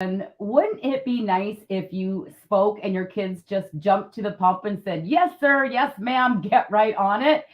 And wouldn't it be nice if you spoke and your kids just jumped to the pump and said, yes, sir, yes, ma'am, get right on it?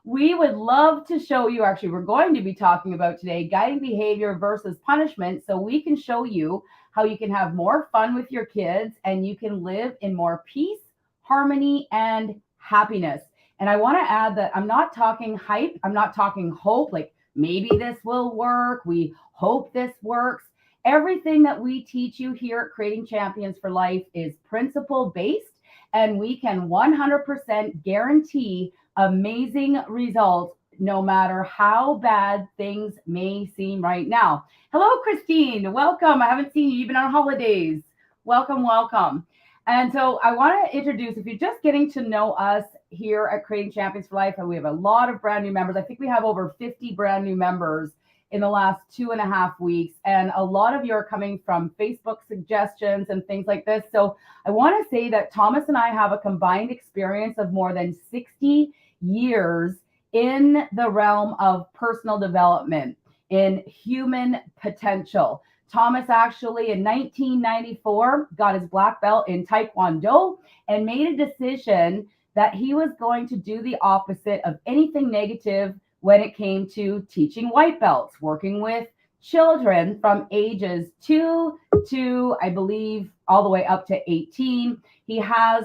We would love to show you, actually, we're going to be talking about today guiding behavior versus punishment so we can show you how you can have more fun with your kids and you can live in more peace, harmony, and happiness. And I want to add that I'm not talking hype, I'm not talking hope, like maybe this will work, we hope this works. Everything that we teach you here at Creating Champions for Life is principle based, and we can 100% guarantee amazing results no matter how bad things may seem right now. Hello, Christine. Welcome. I haven't seen you. You've been on holidays. Welcome, welcome. And so I want to introduce, if you're just getting to know us here at Creating Champions for Life, and we have a lot of brand new members. I think we have over 50 brand new members in the last 2.5 weeks. And a lot of you are coming from Facebook suggestions and things like this. So I want to say that Thomas and I have a combined experience of more than 60 years in the realm of personal development, in human potential. Thomas actually in 1994 got his black belt in Taekwondo and made a decision that he was going to do the opposite of anything negative when it came to teaching white belts, working with children from ages 2 to, I believe, all the way up to 18. He has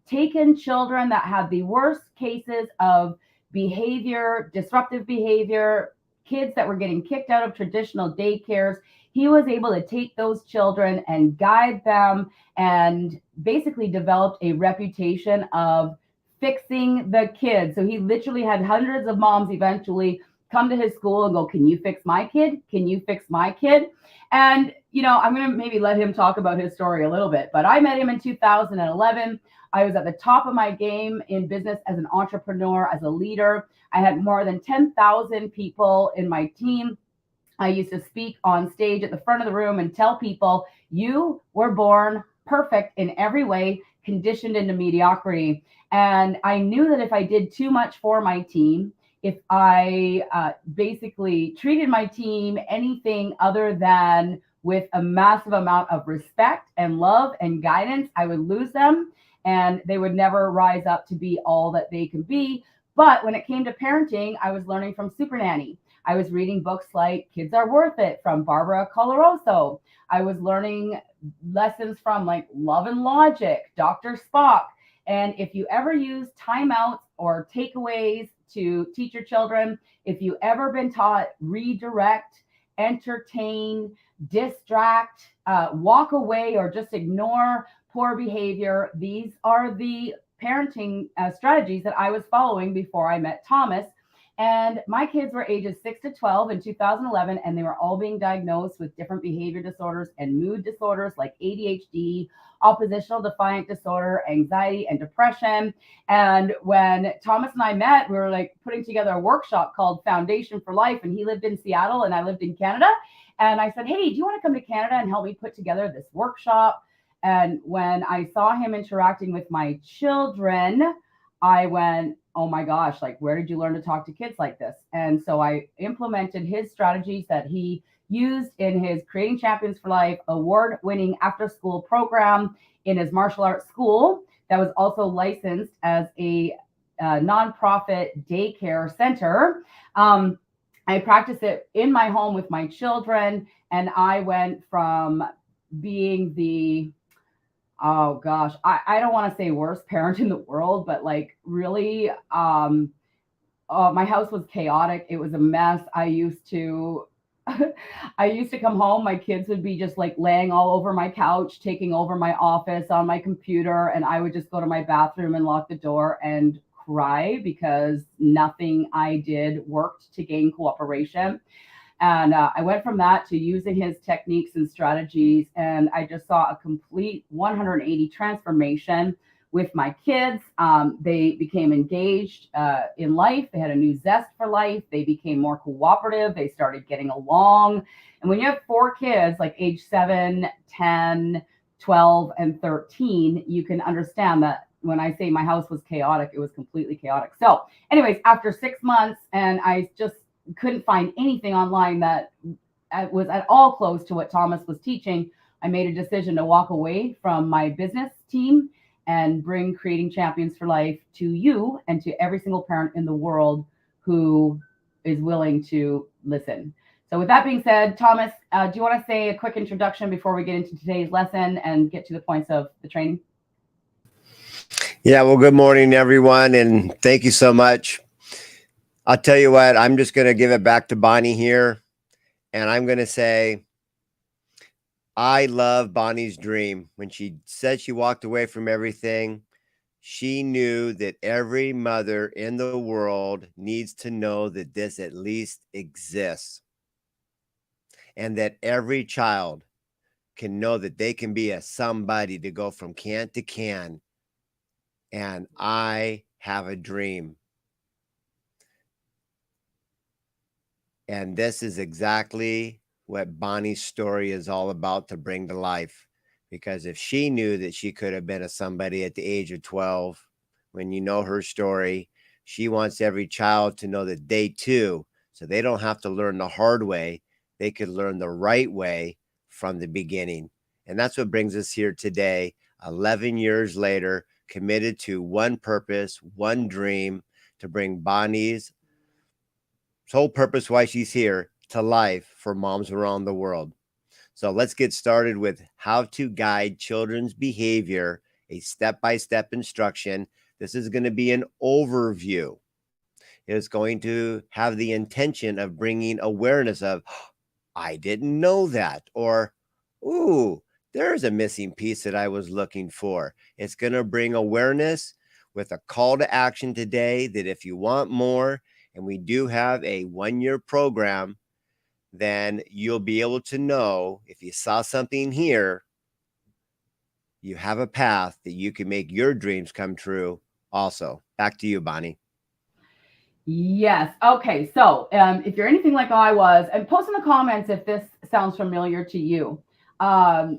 taken children that had the worst cases of behavior, disruptive behavior, kids that were getting kicked out of traditional daycares. He was able to take those children and guide them and basically developed a reputation of fixing the kids. So he literally had hundreds of moms eventually come to his school and go, can you fix my kid? Can you fix my kid? And, I'm going to maybe let him talk about his story a little bit, but I met him in 2011. I was at the top of my game in business as an entrepreneur, as a leader. I had more than 10,000 people in my team. I used to speak on stage at the front of the room and tell people, you were born perfect in every way, conditioned into mediocrity. And I knew that if I did too much for my team, if I basically treated my team anything other than with a massive amount of respect and love and guidance, I would lose them and they would never rise up to be all that they could be. But when it came to parenting, I was learning from Super Nanny. I was reading books like Kids Are Worth It from Barbara Coloroso. I was learning lessons from like Love and Logic, Dr. Spock. And if you ever use timeouts or takeaways to teach your children, if you ever been taught redirect, entertain, distract, walk away, or just ignore poor behavior, these are the parenting strategies that I was following before I met Thomas. And my kids were ages 6 to 12 in 2011, and they were all being diagnosed with different behavior disorders and mood disorders like ADHD, oppositional defiant disorder, anxiety, and depression. And when Thomas and I met, we were like putting together a workshop called Foundation for Life, and he lived in Seattle and I lived in Canada. And I said, hey, do you want to come to Canada and help me put together this workshop? And when I saw him interacting with my children, I went, oh my gosh, like, where did you learn to talk to kids like this? And so I implemented his strategies that he used in his Creating Champions for Life award-winning after-school program in his martial arts school that was also licensed as a nonprofit daycare center. I practiced it in my home with my children, and I went from being the oh gosh, I don't want to say worst parent in the world, but like really, my house was chaotic. It was a mess. I used to come home. My kids would be just like laying all over my couch, taking over my office on my computer. And I would just go to my bathroom and lock the door and cry because nothing I did worked to gain cooperation. And I went from that to using his techniques and strategies. And I just saw a complete 180 transformation with my kids. They became engaged in life. They had a new zest for life. They became more cooperative. They started getting along. And when you have 4 kids, like age 7, 10, 12, and 13, you can understand that when I say my house was chaotic, it was completely chaotic. So anyways, after 6 months, and I just couldn't find anything online that was at all close to what Thomas was teaching, I made a decision to walk away from my business team and bring Creating Champions for Life to you and to every single parent in the world who is willing to listen. So, with that being said, Thomas, do you want to say a quick introduction before we get into today's lesson and get to the points of the training? Yeah, well, good morning, everyone, and thank you so much. I'll tell you what, I'm just going to give it back to Bonnie here, and I'm going to say, I love Bonnie's dream. When she said she walked away from everything, she knew that every mother in the world needs to know that this at least exists, and that every child can know that they can be a somebody to go from can to can. And I have a dream. And this is exactly what Bonnie's story is all about to bring to life. Because if she knew that she could have been a somebody at the age of 12, when you know her story, she wants every child to know that they too, so they don't have to learn the hard way, they could learn the right way from the beginning. And that's what brings us here today, 11 years later, committed to one purpose, one dream, to bring Bonnie's whole purpose why she's here to life for moms around the world. So let's get started with how to guide children's behavior, a step-by-step instruction. This is going to be an overview. It's going to have the intention of bringing awareness of, I didn't know that, or, ooh, there's a missing piece that I was looking for. It's going to bring awareness with a call to action today that if you want more, and we do have a 1-year program, then you'll be able to know if you saw something here, you have a path that you can make your dreams come true also. Back to you, Bonnie. Yes. Okay. So, if you're anything like I was, and post in the comments if this sounds familiar to you.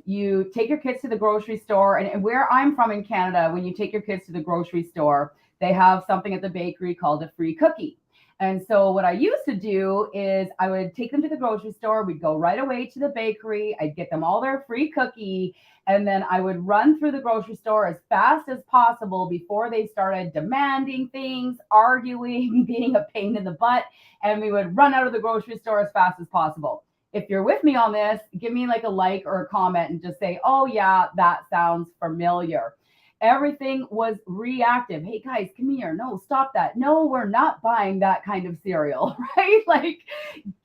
You take your kids to the grocery store, and where I'm from in Canada, when you take your kids to the grocery store, they have something at the bakery called a free cookie. And so, what I used to do is I would take them to the grocery store. We'd go right away to the bakery. I'd get them all their free cookie. And then I would run through the grocery store as fast as possible before they started demanding things, arguing, being a pain in the butt. And we would run out of the grocery store as fast as possible. If you're with me on this, give me like a like or a comment and just say, oh, yeah, that sounds familiar. Everything was reactive. Hey, guys, come here. No, stop that. No, we're not buying that kind of cereal, right? Like,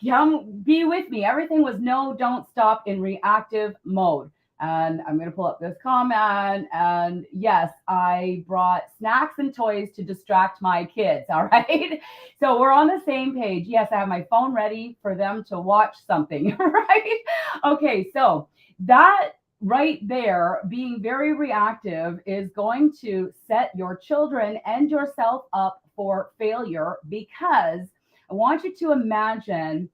come be with me. Everything was no, don't stop in reactive mode. And I'm going to pull up this comment. And yes, I brought snacks and toys to distract my kids. All right. So we're on the same page. Yes, I have my phone ready for them to watch something. Right. Okay. So that right there, being very reactive, is going to set your children and yourself up for failure, because I want you to imagine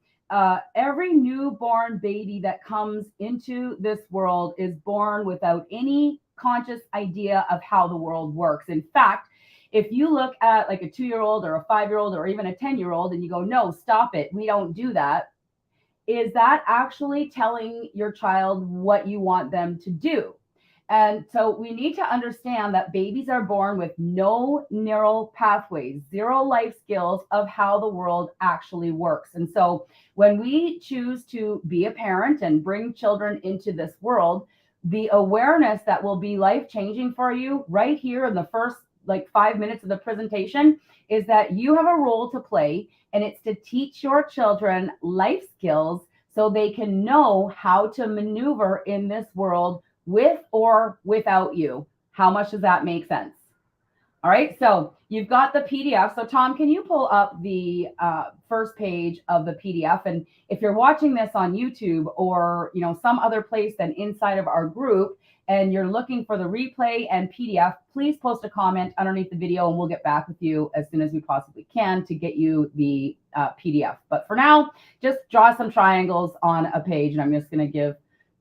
every newborn baby that comes into this world is born without any conscious idea of how the world works. In fact, if you look at like a 2-year-old or a 5-year-old or even a 10-year-old and you go, no, stop it, we don't do that, is that actually telling your child what you want them to do? And so we need to understand that babies are born with no neural pathways, zero life skills of how the world actually works. And so when we choose to be a parent and bring children into this world, the awareness that will be life changing for you right here in the first like 5 minutes of the presentation is that you have a role to play, and it's to teach your children life skills so they can know how to maneuver in this world with or without you. How much does that make sense? All right, so you've got the PDF. So Tom, can you pull up the first page of the PDF? And if you're watching this on YouTube or some other place than inside of our group, and you're looking for the replay and PDF, please post a comment underneath the video and we'll get back with you as soon as we possibly can to get you the PDF. But for now, just draw some triangles on a page, and I'm just going to give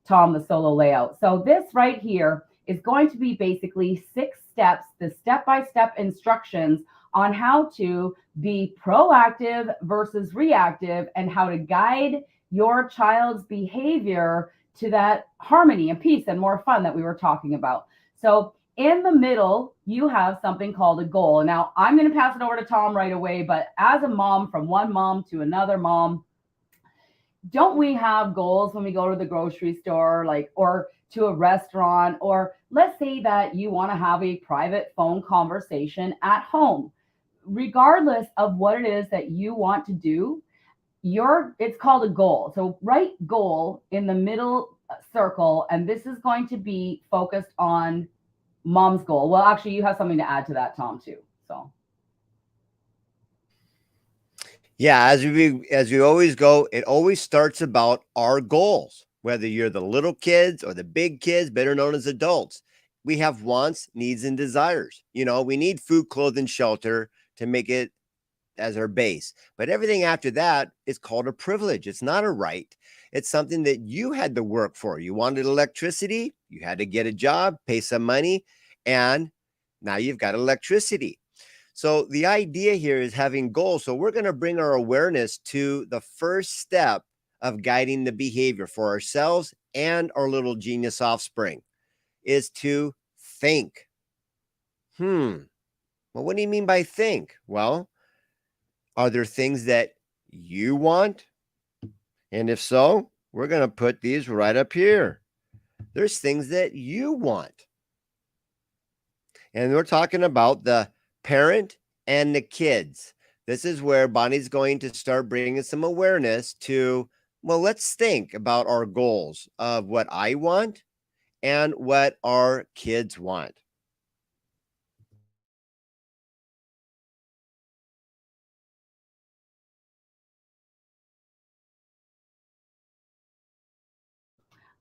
Tom the solo layout. So this right here is going to be basically 6 steps, the step-by-step instructions on how to be proactive versus reactive and how to guide your child's behavior to that harmony and peace and more fun that we were talking about. So in the middle, you have something called a goal. Now, I'm going to pass it over to Tom right away, but as a mom, from one mom to another mom, don't we have goals when we go to the grocery store, like, or to a restaurant, or let's say that you want to have a private phone conversation at home, regardless of what it is that you want to do, it's called a goal. So write goal in the middle circle, and this is going to be focused on mom's goal. Well, actually, you have something to add to that, Tom, too. So yeah, as we always go, it always starts about our goals. Whether you're the little kids or the big kids, better known as adults, we have wants, needs, and desires. You know, we need food, clothing, shelter to make it as our base. But everything after that is called a privilege. It's not a right. It's something that you had to work for. You wanted electricity, you had to get a job, pay some money, and now you've got electricity. So the idea here is having goals. So we're going to bring our awareness to the first step of guiding the behavior for ourselves and our little genius offspring, is to think. Well, what do you mean by think? Well, are there things that you want? And if so, we're going to put these right up here. There's things that you want. And we're talking about the parent and the kids. This is where Bonnie's going to start bringing some awareness to, well, let's think about our goals of what I want and what our kids want.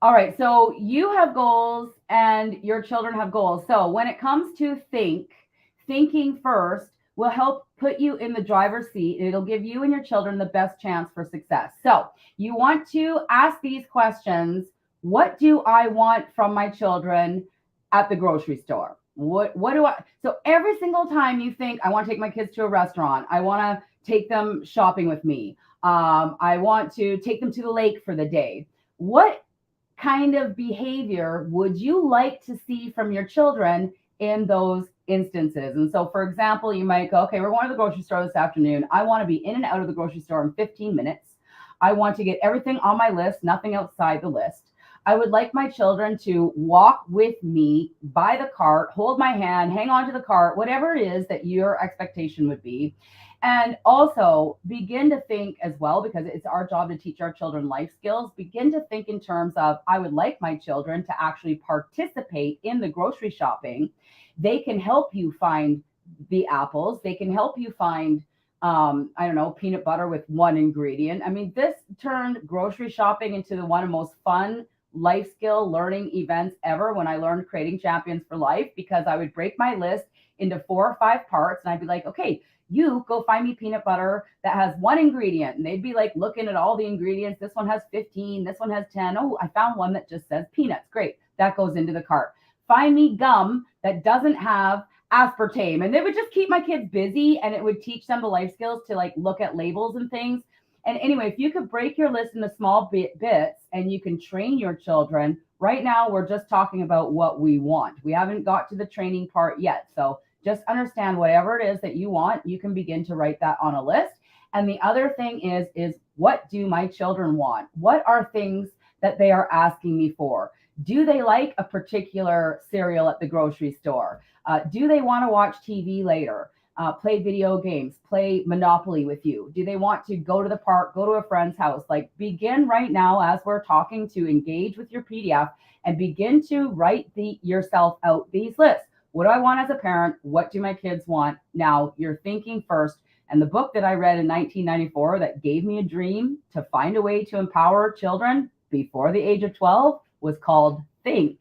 all right, so you have goals and your children have goals. So when it comes to thinking first will help put you in the driver's seat. It'll give you and your children the best chance for success. So you want to ask these questions. What do I want from my children at the grocery store? What do I, so every single time you think, I want to take my kids to a restaurant, I want to take them shopping with me, I want to take them to the lake for the day. What kind of behavior would you like to see from your children in those instances? And so, for example, you might go, okay, we're going to the grocery store this afternoon. I want to be in and out of the grocery store in 15 minutes. I want to get everything on my list, nothing outside the list. I would like my children to walk with me by the cart, hold my hand, hang on to the cart, whatever it is that your expectation would be. And also begin to think as well, because it's our job to teach our children life skills. Begin to think in terms of, I would like my children to actually participate in the grocery shopping. They can help you find the apples. They can help you find, I don't know, peanut butter with one ingredient. I mean, this turned grocery shopping into one of the most fun life skill learning events ever when I learned Creating Champions for Life, because I would break my list into 4 or 5 parts and I'd be like, okay, you go find me peanut butter that has one ingredient. And they'd be like looking at all the ingredients. This one has 15, this one has 10. Oh, I found one that just says peanuts. Great. That goes into the cart. Find me gum that doesn't have aspartame. And they would just keep my kids busy, and it would teach them the life skills to like look at labels and things. And anyway, if you could break your list into small bits and you can train your children. Right now, we're just talking about what we want. We haven't got to the training part yet. So just understand whatever it is that you want, you can begin to write that on a list. And the other thing is what do my children want? What are things that they are asking me for? Do they like a particular cereal at the grocery store? Do they want to watch TV later? Play video games, play Monopoly with you? Do they want to go to the park, go to a friend's house? Like, begin right now as we're talking to engage with your PDF and begin to write yourself out these lists. What do I want as a parent? What do my kids want? Now you're thinking first. And the book that I read in 1994 that gave me a dream to find a way to empower children before the age of 12 was called Think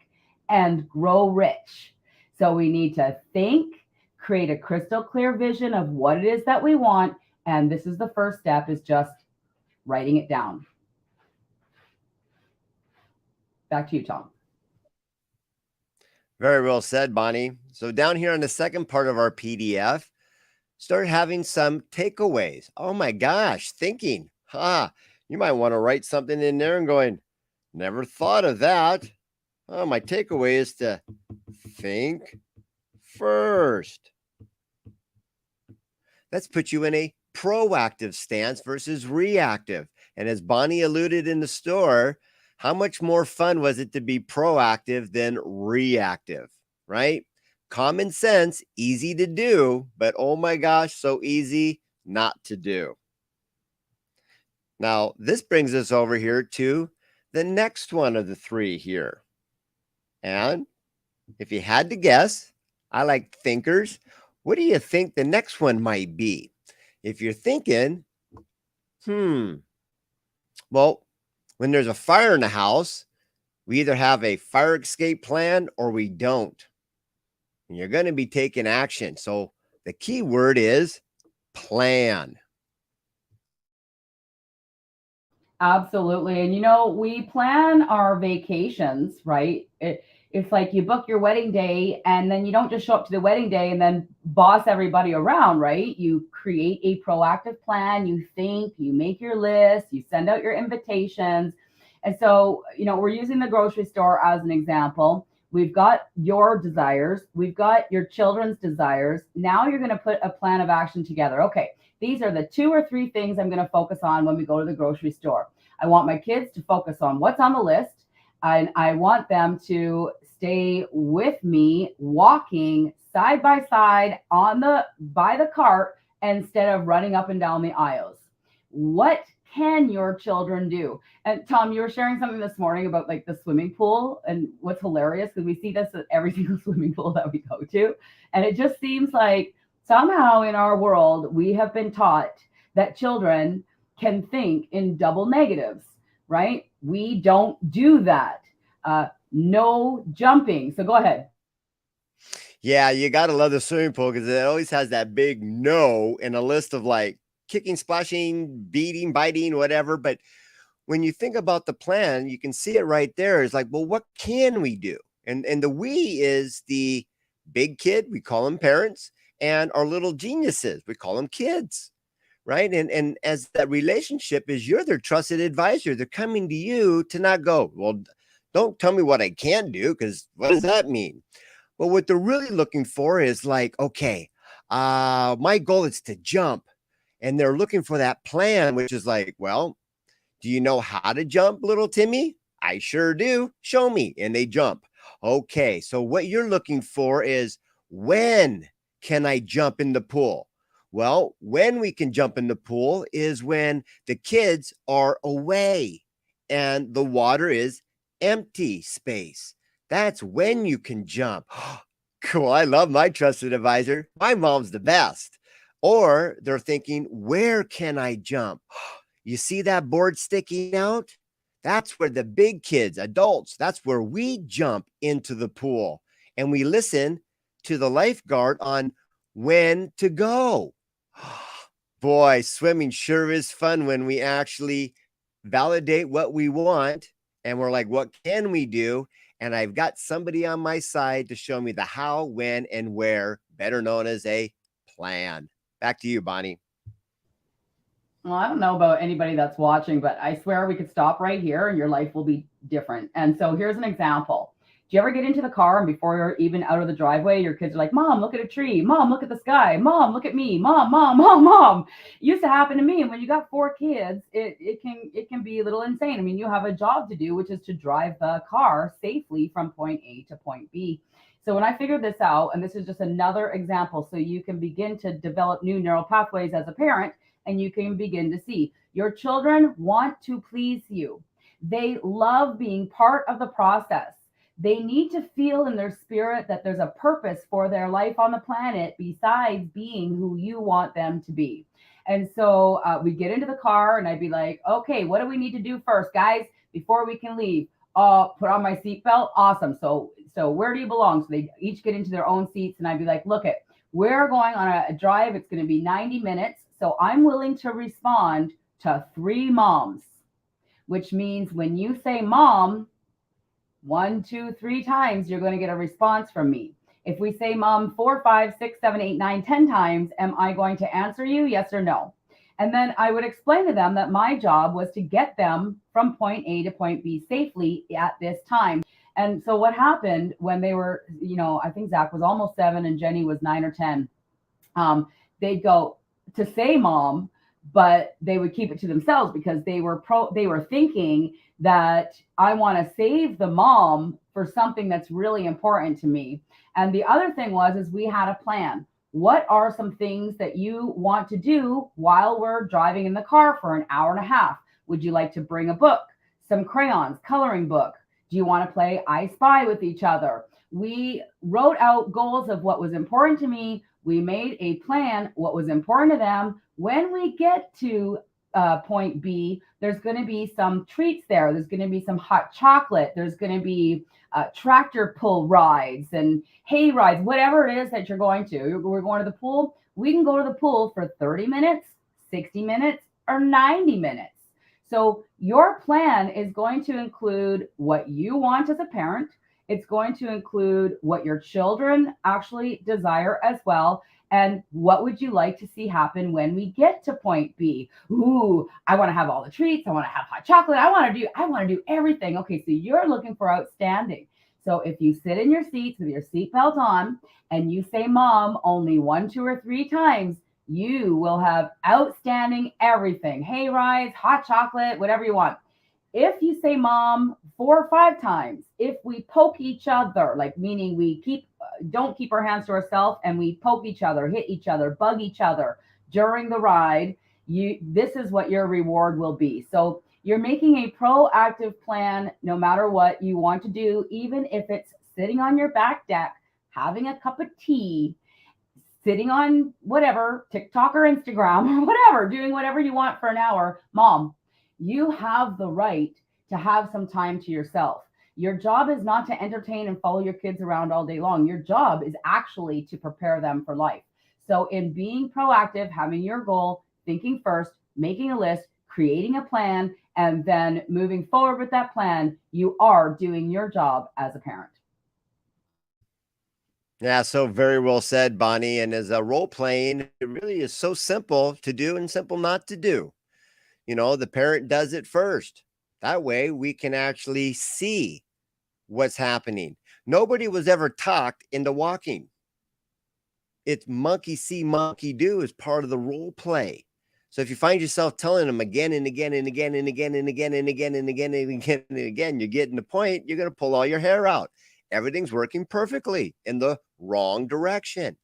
and Grow Rich. So we need to think, create a crystal clear vision of what it is that we want. And this is the first step, is just writing it down. Back to you, Tom. Very well said, Bonnie. So down here on the second part of our PDF, start having some takeaways. Oh my gosh, thinking. You might want to write something in there and going, Never thought of that. Oh, my takeaway is to think first. Let's put you in a proactive stance versus reactive. And as Bonnie alluded in the store, how much more fun was it to be proactive than reactive, right? Common sense, easy to do, but oh my gosh, so easy not to do. Now, this brings us over here to the next one of the three here. And if you had to guess, I like thinkers. What do you think the next one might be? If you're thinking, well, when there's a fire in the house, we either have a fire escape plan or we don't. And you're going to be taking action. So the key word is plan. Absolutely. And we plan our vacations, right? It's like you book your wedding day and then you don't just show up to the wedding day and then boss everybody around, right? You create a proactive plan, you think, you make your list, you send out your invitations. And so, we're using the grocery store as an example. We've got your desires, we've got your children's desires. Now you're going to put a plan of action together. Okay, these are the 2 or 3 things I'm going to focus on when we go to the grocery store. I want my kids to focus on what's on the list, and I want them to stay with me walking side by side by the cart instead of running up and down the aisles. What can your children do? And Tom, you were sharing something this morning about like the swimming pool, and what's hilarious because we see this at every single swimming pool that we go to, and it just seems like somehow in our world we have been taught that children can think in double negatives, right? We don't do that. No jumping. So go ahead. Yeah, you got to love the swimming pool because it always has that big no in a list of like kicking, splashing, beating, biting, whatever. But when you think about the plan, you can see it right there. It's like, well, what can we do? And the we is the big kid, we call them parents, and our little geniuses, we call them kids, right? And as that relationship is, you're their trusted advisor. They're coming to you to not go, well, don't tell me what I can't do, because what does that mean? Well, what they're really looking for is like, okay, my goal is to jump. And they're looking for that plan, which is like, well, do you know how to jump, little Timmy? I sure do. Show me. And they jump. Okay, so what you're looking for is, when can I jump in the pool? Well, when we can jump in the pool is when the kids are away and the water is empty space. That's when you can jump. Cool. I love my trusted advisor. My mom's the best. Or they're thinking, where can I jump? You see that board sticking out? That's where the big kids, adults, that's where we jump into the pool and we listen to the lifeguard on when to go. Boy, swimming sure is fun when we actually validate what we want and we're like, what can we do? And I've got somebody on my side to show me the how, when, and where, better known as a plan. Back to you, Bonnie. Well, I don't know about anybody that's watching, but I swear we could stop right here and your life will be different. And so here's an example. Do you ever get into the car and before you're even out of the driveway, your kids are like, Mom, look at a tree. Mom, look at the sky. Mom, look at me. Mom, mom, mom, mom. It used to happen to me. And when you got 4 kids, it can be a little insane. I mean, you have a job to do, which is to drive the car safely from point A to point B. So when I figured this out, and this is just another example, so you can begin to develop new neural pathways as a parent, and you can begin to see your children want to please you. They love being part of the process. They need to feel in their spirit that there's a purpose for their life on the planet besides being who you want them to be. And so we get into the car and I'd be like, okay, what do we need to do first, guys, before we can leave? Put on my seatbelt. Awesome. So where do you belong? So they each get into their own seats and I'd be like, look it, we're going on a drive. It's going to be 90 minutes. So I'm willing to respond to 3 moms, which means when you say mom 1, 2, 3 times, you're going to get a response from me. If we say mom 4, 5, 6, 7, 8, 9, 10 times, am I going to answer you? Yes or no? And then I would explain to them that my job was to get them from point A to point B safely at this time. And so what happened when they were, I think Zach was almost 7 and Jenny was 9 or 10. They'd go to say mom, but they would keep it to themselves because they were thinking that I want to save the mom for something that's really important to me. And the other thing is we had a plan. What are some things that you want to do while we're driving in the car for an hour and a half? Would you like to bring a book, some crayons, coloring book? Do you want to play I Spy with each other? We wrote out goals of what was important to me. We made a plan, what was important to them. When we get to point B, there's going to be some treats there. There's going to be some hot chocolate. There's going to be tractor pull rides and hay rides, whatever it is that you're going to. We're going to the pool. We can go to the pool for 30 minutes, 60 minutes, or 90 minutes. So your plan is going to include what you want as a parent. It's going to include what your children actually desire as well. And what would you like to see happen when we get to point B? Ooh, I want to have all the treats. I want to have hot chocolate. I want to do everything. Okay, so you're looking for outstanding. So if you sit in your seats with your seatbelt on and you say mom only 1, 2, or 3 times, you will have outstanding everything. Hay rides, hot chocolate, whatever you want. If you say mom 4 or 5 times, if we poke each other, like meaning we don't keep our hands to ourselves and we poke each other, hit each other, bug each other during the ride, this is what your reward will be. So you're making a proactive plan no matter what you want to do, even if it's sitting on your back deck, having a cup of tea, sitting on whatever, TikTok or Instagram or whatever, doing whatever you want for an hour. Mom, you have the right to have some time to yourself. Your job is not to entertain and follow your kids around all day long. Your job is actually to prepare them for life. So in being proactive, having your goal, thinking first, making a list, creating a plan, and then moving forward with that plan, you are doing your job as a parent. Yeah, so very well said, Bonnie. And as a role playing, it really is so simple to do and simple not to do. The parent does it first. That way we can actually see what's happening. Nobody was ever talked into walking. It's monkey see, monkey do is part of the role play. So if you find yourself telling them again and again and again and again and again and again and again and again and again, you're getting the point, you're going to pull all your hair out. Everything's working perfectly in the wrong direction.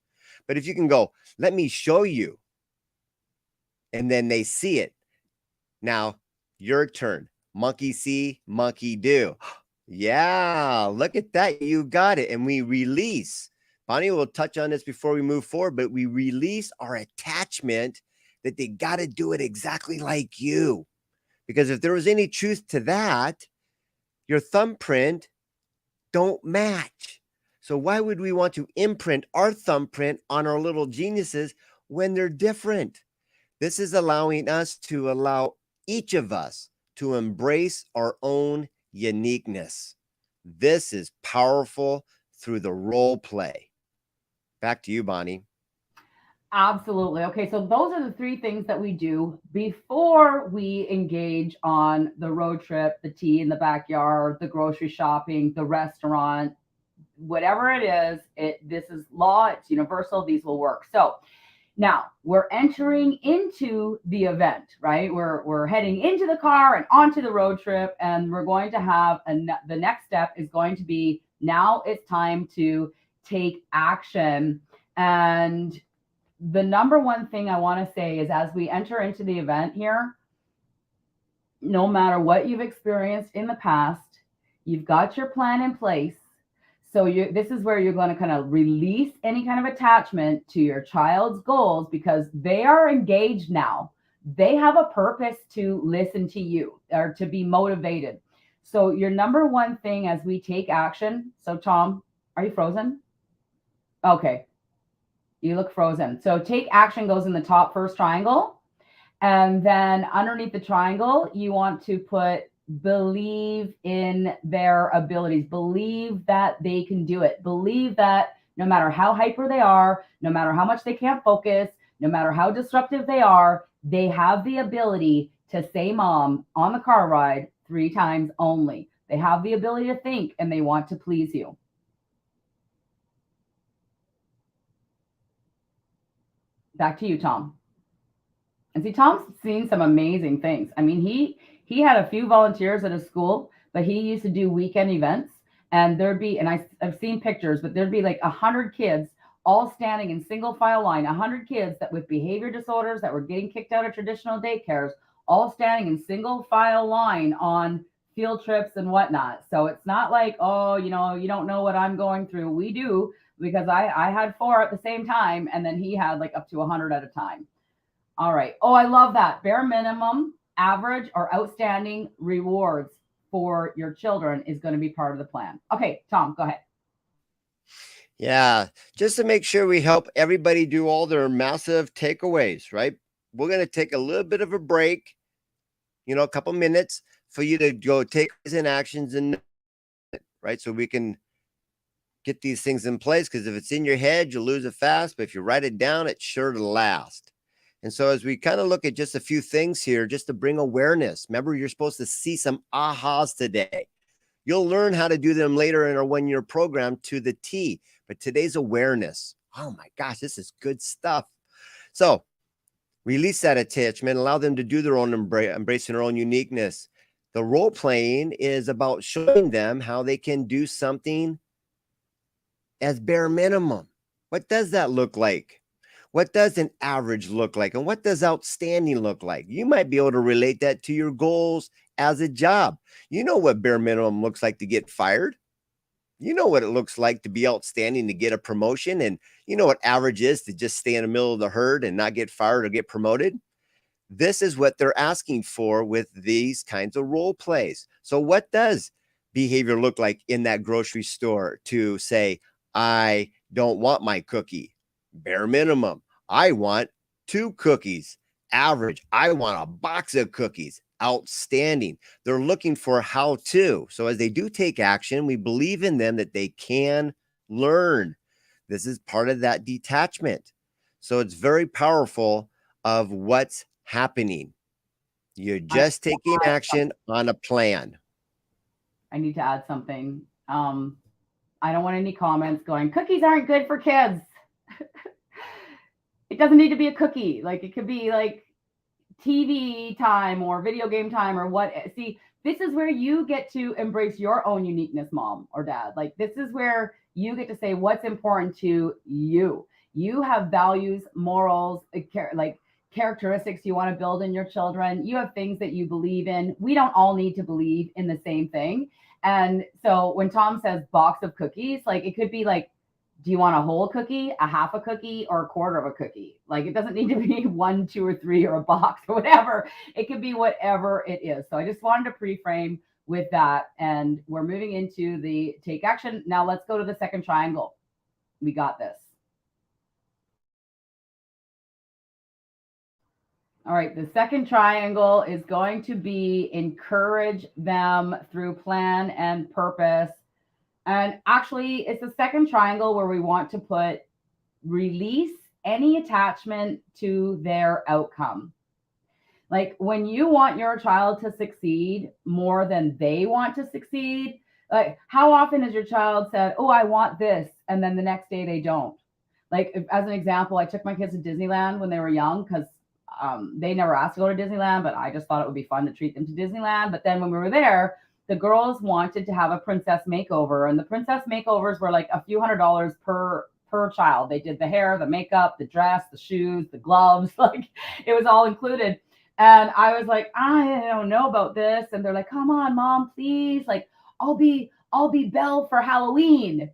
But if you can go, let me show you, and then they see it. Now, your turn. Monkey see, monkey do. Yeah, look at that. You got it. And we release. Bonnie will touch on this before we move forward, but we release our attachment that they got to do it exactly like you. Because if there was any truth to that, your thumbprint don't match. So why would we want to imprint our thumbprint on our little geniuses when they're different? This is allowing us to allow each of us to embrace our own uniqueness. This is powerful through the role play. Back to you, Bonnie. Absolutely. Okay, so those are the 3 things that we do before we engage on the road trip, the tea in the backyard, the grocery shopping, the restaurant, whatever it is. This is law, it's universal, these will work. So now we're entering into the event, right? We're heading into the car and onto the road trip, and we're going to have the next step is going to be, now it's time to take action. And the number one thing I want to say is, as we enter into the event here, no matter what you've experienced in the past, you've got your plan in place. So this is where you're going to kind of release any kind of attachment to your child's goals, because they are engaged now. They have a purpose to listen to you or to be motivated. So your number one thing as we take action. So Tom, are you frozen? Okay. You look frozen. So take action goes in the top first triangle. And then underneath the triangle, you want to put believe in their abilities. Believe that they can do it. Believe that no matter how hyper they are, no matter how much they can't focus, no matter how disruptive they are, They have the ability to say mom on the car ride 3 times only. They have the ability to think and they want to please you. Back to you, Tom. And see, Tom's seen some amazing things. I mean, he had a few volunteers at his school, but he used to do weekend events, and there'd be, and I've seen pictures, but there'd be like 100 kids all standing in single file line, 100 kids that with behavior disorders that were getting kicked out of traditional daycares, all standing in single file line on field trips and whatnot. So it's not like, oh, you don't know what I'm going through. We do, because I had 4 at the same time, and then he had like up to 100 at a time. All right. Oh, I love that. Bare minimum, average, or outstanding rewards for your children is going to be part of the plan. Okay, Tom, go ahead. Yeah, just to make sure we help everybody do all their massive takeaways, right? We're going to take a little bit of a break, a couple minutes for you to go take in actions and right, so we can get these things in place, because if it's in your head, you'll lose it fast, but if you write it down, it's sure to last. And so as we kind of look at just a few things here, just to bring awareness, remember, you're supposed to see some ahas today. You'll learn how to do them later in our 1-year program to the T. But today's awareness, oh my gosh, this is good stuff. So release that attachment, allow them to do their own embracing their own uniqueness. The role playing is about showing them how they can do something as bare minimum. What does that look like? What does an average look like? And what does outstanding look like? You might be able to relate that to your goals as a job. You know what bare minimum looks like to get fired. You know what it looks like to be outstanding to get a promotion. And you know what average is to just stay in the middle of the herd and not get fired or get promoted. This is what they're asking for with these kinds of role plays. So what does behavior look like in that grocery store to say, I don't want my cookie? Bare minimum, I want 2 cookies. Average, I want a box of cookies. Outstanding. They're looking for how to. So as they do take action, we believe in them that they can learn. This is part of that detachment. So it's very powerful of what's happening. You're just taking action on a plan. I need to add something. I don't want any comments going, cookies aren't good for kids. It doesn't need to be a cookie. Like, it could be like TV time or video game time or what. See, this is where you get to embrace your own uniqueness, mom or dad. Like, this is where you get to say what's important to you. You have values, morals, like characteristics you want to build in your children. You have things that you believe in. We don't all need to believe in the same thing. And so when Tom says box of cookies, like, it could be like, do you want a whole cookie, a half a cookie, or a quarter of a cookie? Like, it doesn't need to be 1, 2, or 3 or a box or whatever. It could be whatever it is. So I just wanted to pre-frame with that. And we're moving into the take action. Now let's go to the second triangle. We got this. All right, the second triangle is going to be encourage them through plan and purpose. And actually, it's the second triangle where we want to put release any attachment to their outcome. Like, when you want your child to succeed more than they want to succeed, like, how often has your child said, oh, I want this, and then the next day they don't? Like, as an example, I took my kids to Disneyland when they were young, because they never asked to go to Disneyland, but I just thought it would be fun to treat them to Disneyland. But then when we were there, the girls wanted to have a princess makeover, and the princess makeovers were like a few $100s per child. They did the hair, the makeup, the dress, the shoes, the gloves, like, it was all included. And I was like, I don't know about this. And they're like, come on, mom, please. Like, I'll be Belle for Halloween.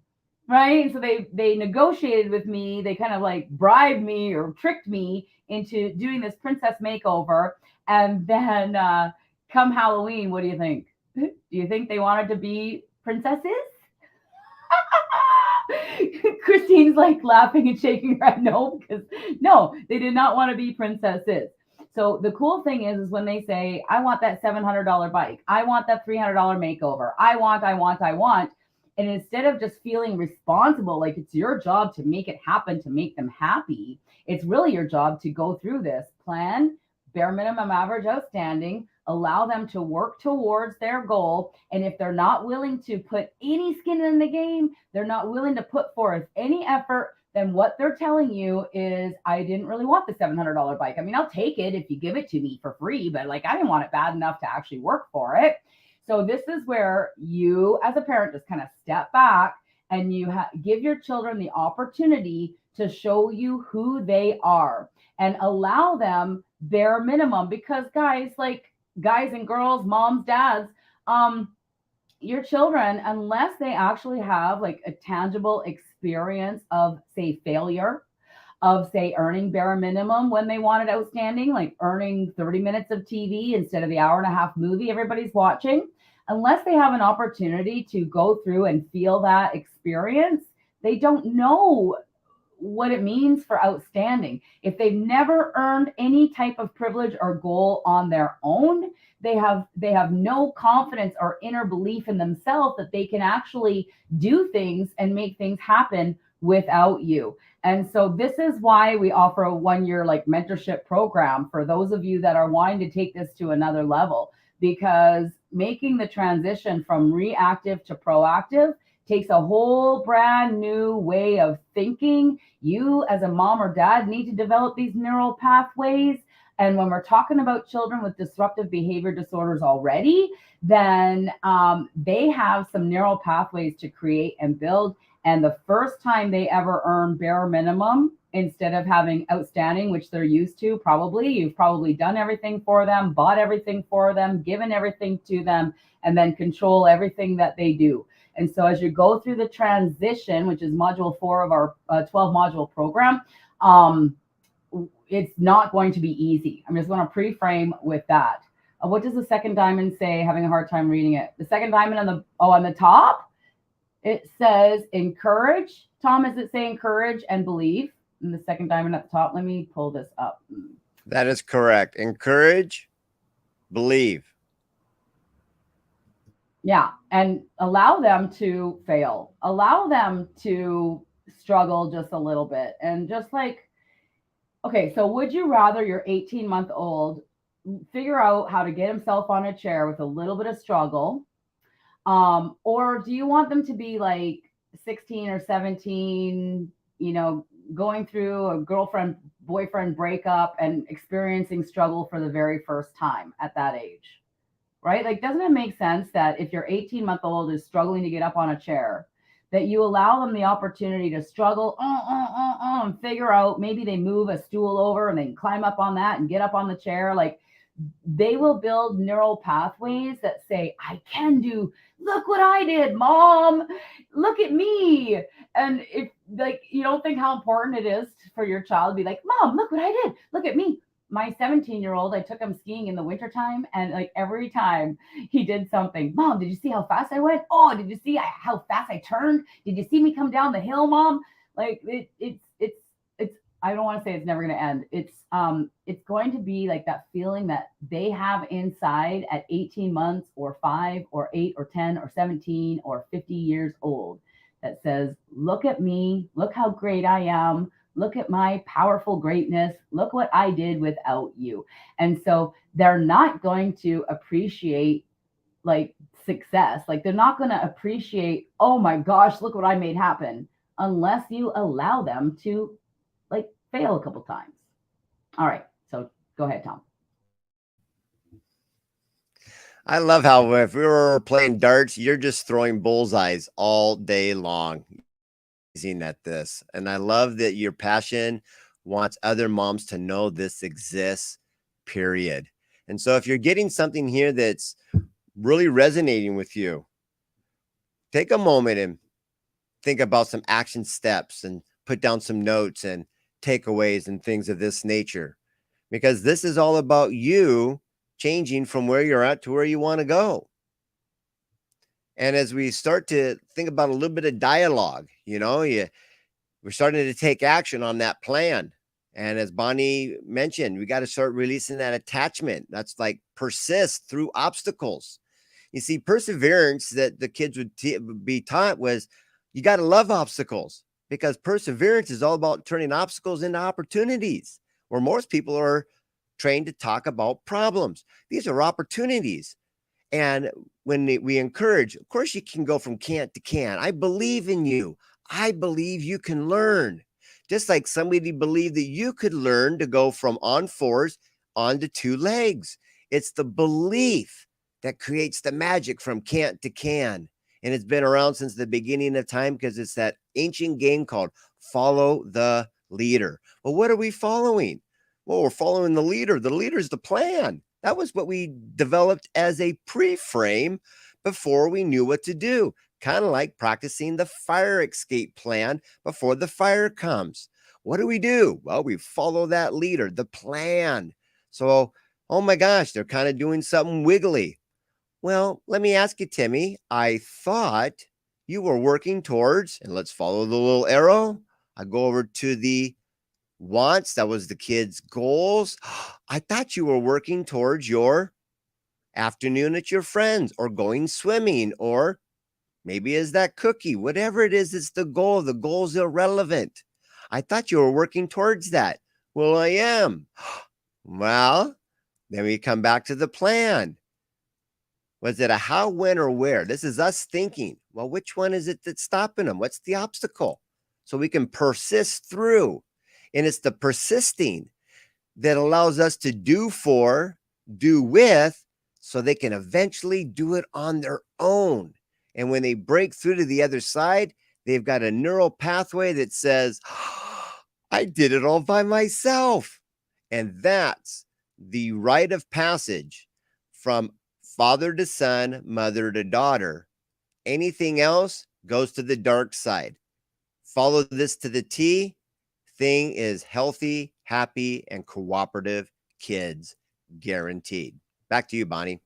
Right. And so they negotiated with me. They kind of like bribed me or tricked me into doing this princess makeover. And then come Halloween, what do you think? Do you think they wanted to be princesses? Christine's like laughing and shaking her head. No, because no, they did not want to be princesses. So the cool thing is when they say, I want that $700 bike, I want that $300 makeover, I want. And instead of just feeling responsible, like it's your job to make it happen, to make them happy, it's really your job to go through this plan, bare minimum average outstanding, allow them to work towards their goal. And if they're not willing to put any skin in the game, they're not willing to put forth any effort, then what they're telling you is, I didn't really want the $700 bike. I mean, I'll take it if you give it to me for free, but like, I didn't want it bad enough to actually work for it. So this is where you as a parent just kind of step back and you give your children the opportunity to show you who they are and allow them bare minimum. Because guys and girls, moms, dads, your children, unless they actually have like a tangible experience of, say, failure, of, say, earning bare minimum when they wanted outstanding, like earning 30 minutes of TV instead of the hour and a half movie everybody's watching, unless they have an opportunity to go through and feel that experience, they don't know what it means for outstanding. If they've never earned any type of privilege or goal on their own, they have no confidence or inner belief in themselves that they can actually do things and make things happen without you. And so this is why we offer a 1-year like mentorship program for those of you that are wanting to take this to another level, because making the transition from reactive to proactive takes a whole brand new way of thinking. You as a mom or dad need to develop these neural pathways. And when we're talking about children with disruptive behavior disorders already, then they have some neural pathways to create and build. And the first time they ever earn bare minimum, instead of having outstanding, which they're used to, probably, you've probably done everything for them, bought everything for them, given everything to them, and then control everything that they do. And so as you go through the transition, which is module 4 of our 12 module program, it's not going to be easy. I'm just going to pre-frame with that. What does the second diamond say? Having a hard time reading it. The second diamond on the top, it says encourage. Tom, does it say encourage and believe? And the second diamond at the top, let me pull this up. That is correct. Encourage, believe. Yeah. And allow them to fail. Allow them to struggle just a little bit. And just like, okay, so would you rather your 18-month-old figure out how to get himself on a chair with a little bit of struggle? Or do you want them to be like 16 or 17, going through a girlfriend-boyfriend breakup and experiencing struggle for the very first time at that age? Right? Like, doesn't it make sense that if your 18-month-old is struggling to get up on a chair, that you allow them the opportunity to struggle and figure out, maybe they move a stool over and they can climb up on that and get up on the chair. Like, they will build neural pathways that say, I can do, look what I did, mom, look at me. And if like, you don't think how important it is for your child to be like, mom, look what I did, look at me. My 17-year-old, I took him skiing in the wintertime, and like every time he did something, mom, did you see how fast I went? Oh, did you see how fast I turned? Did you see me come down the hill, mom? Like it's I don't want to say it's never going to end. It's going to be like that feeling that they have inside at 18 months or 5 or 8 or 10 or 17 or 50 years old that says, look at me, look how great I am. Look at my powerful greatness. Look what I did without you. And so they're not going to appreciate like success. Like, they're not going to appreciate, oh my gosh, look what I made happen, unless you allow them to like fail a couple times. All right. So go ahead, Tom. I love how if we were playing darts, you're just throwing bullseyes all day long. At this, and I love that your passion wants other moms to know this exists, period. And so if you're getting something here that's really resonating with you, take a moment and think about some action steps and put down some notes and takeaways and things of this nature, because this is all about you changing from where you're at to where you want to go. And as we start to think about a little bit of dialogue, we're starting to take action on that plan. And as Bonnie mentioned, we got to start releasing that attachment. That's like persist through obstacles. You see, perseverance that the kids would be taught was, you got to love obstacles, because perseverance is all about turning obstacles into opportunities, where most people are trained to talk about problems. These are opportunities. And when we encourage, of course, you can go from can't to can. I believe in you. I believe you can learn. Just like somebody believed that you could learn to go from on fours onto two legs. It's the belief that creates the magic from can't to can. And it's been around since the beginning of time because it's that ancient game called follow the leader. Well, what are we following? Well, we're following the leader. The leader's the plan. That was what we developed as a pre-frame before we knew what to do. Kind of like practicing the fire escape plan before the fire comes. What do? Well, we follow that leader, the plan. So, oh my gosh, they're kind of doing something wiggly. Well, let me ask you, Timmy, I thought you were working towards, and let's follow the little arrow. I go over to the wants. That was the kids' goals. I thought you were working towards your afternoon at your friends or going swimming, or maybe is that cookie, whatever it is, it's the goal. The goal's irrelevant. I thought you were working towards that. Well, I am. Well, then we come back to the plan. Was it a how, when, or where? This is us thinking, well, which one is it that's stopping them? What's the obstacle? So we can persist through. And it's the persisting that allows us to do for, do with, so they can eventually do it on their own. And when they break through to the other side, they've got a neural pathway that says, I did it all by myself. And that's the rite of passage from father to son, mother to daughter. Anything else goes to the dark side. Follow this to the T. Thing is healthy, happy, and cooperative kids, guaranteed. Back to you, Bonnie.